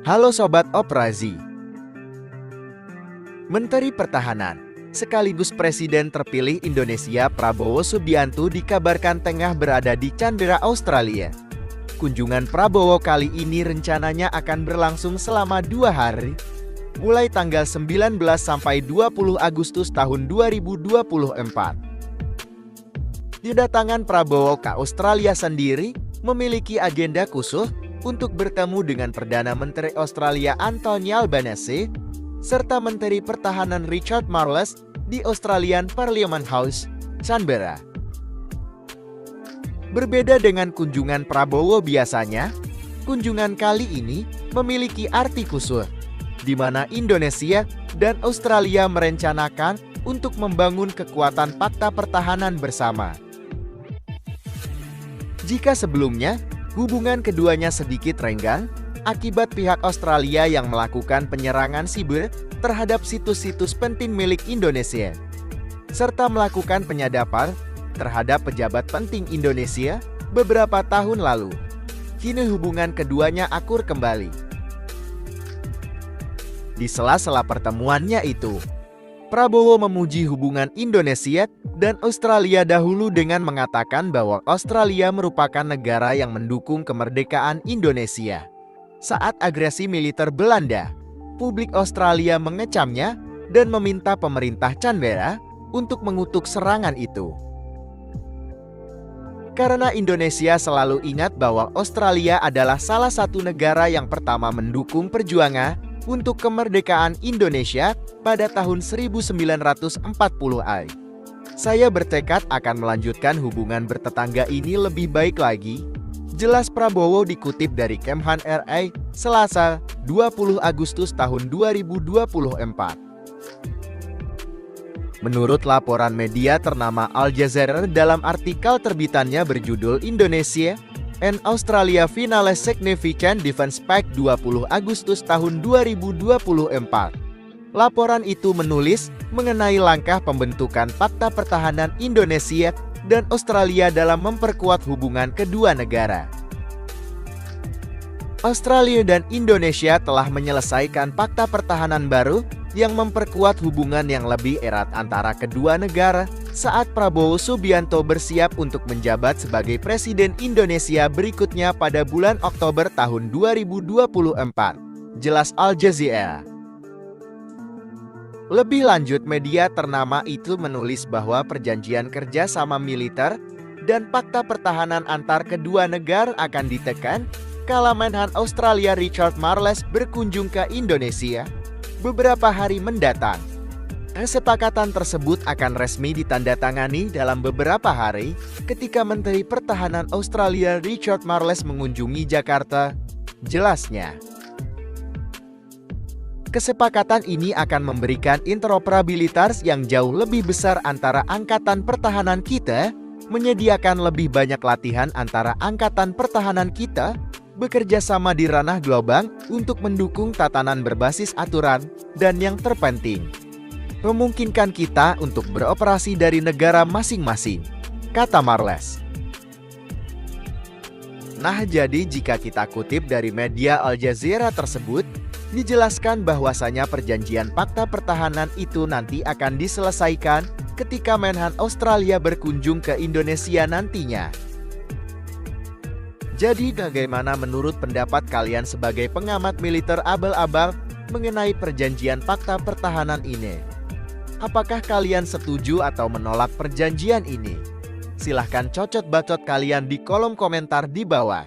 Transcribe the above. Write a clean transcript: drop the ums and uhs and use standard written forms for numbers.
Halo Sobat Operasi. Menteri Pertahanan, sekaligus Presiden terpilih Indonesia Prabowo Subianto dikabarkan tengah berada di Canberra, Australia. Kunjungan Prabowo kali ini rencananya akan berlangsung selama 2 hari, mulai tanggal 19 sampai 20 Agustus tahun 2024. Kedatangan Prabowo ke Australia sendiri memiliki agenda khusus untuk bertemu dengan Perdana Menteri Australia Anthony Albanese serta Menteri Pertahanan Richard Marles di Australian Parliament House, Canberra. Berbeda dengan kunjungan Prabowo biasanya, kunjungan kali ini memiliki arti khusus, di mana Indonesia dan Australia merencanakan untuk membangun kekuatan fakta pertahanan bersama. Jika sebelumnya, hubungan keduanya sedikit renggang akibat pihak Australia yang melakukan penyerangan siber terhadap situs-situs penting milik Indonesia, serta melakukan penyadapan terhadap pejabat penting Indonesia beberapa tahun lalu. Kini hubungan keduanya akur kembali. Di sela-sela pertemuannya itu, Prabowo memuji hubungan Indonesia dan Australia dahulu dengan mengatakan bahwa Australia merupakan negara yang mendukung kemerdekaan Indonesia. Saat agresi militer Belanda, publik Australia mengecamnya dan meminta pemerintah Canberra untuk mengutuk serangan itu. Karena Indonesia selalu ingat bahwa Australia adalah salah satu negara yang pertama mendukung perjuangan untuk kemerdekaan Indonesia pada tahun 1940-an. Saya bertekad akan melanjutkan hubungan bertetangga ini lebih baik lagi, jelas Prabowo dikutip dari Kemhan RI, Selasa, 20 Agustus tahun 2024. Menurut laporan media ternama Al Jazeera dalam artikel terbitannya berjudul Indonesia and Australia Finale Significant Defense Pact 20 Agustus tahun 2024. Laporan itu menulis mengenai langkah pembentukan Fakta Pertahanan Indonesia dan Australia dalam memperkuat hubungan kedua negara. Australia dan Indonesia telah menyelesaikan Fakta Pertahanan baru yang memperkuat hubungan yang lebih erat antara kedua negara saat Prabowo Subianto bersiap untuk menjabat sebagai Presiden Indonesia berikutnya pada bulan Oktober tahun 2024, jelas Al Jazeera. Lebih lanjut, media ternama itu menulis bahwa perjanjian kerjasama militer dan fakta pertahanan antar kedua negara akan ditekan kala Menhan Australia Richard Marles berkunjung ke Indonesia beberapa hari mendatang. Kesepakatan tersebut akan resmi ditandatangani dalam beberapa hari ketika Menteri Pertahanan Australia Richard Marles mengunjungi Jakarta, jelasnya. Kesepakatan ini akan memberikan interoperabilitas yang jauh lebih besar antara angkatan pertahanan kita, menyediakan lebih banyak latihan antara angkatan pertahanan kita, bekerja sama di ranah global untuk mendukung tatanan berbasis aturan, dan yang terpenting, memungkinkan kita untuk beroperasi dari negara masing-masing, kata Marles. Nah, jadi jika kita kutip dari media Al Jazeera tersebut, dijelaskan bahwasanya perjanjian fakta pertahanan itu nanti akan diselesaikan ketika Menhan Australia berkunjung ke Indonesia nantinya. Jadi bagaimana menurut pendapat kalian sebagai pengamat militer abal-abal mengenai perjanjian fakta pertahanan ini? Apakah kalian setuju atau menolak perjanjian ini? Silahkan cocot bacot kalian di kolom komentar di bawah.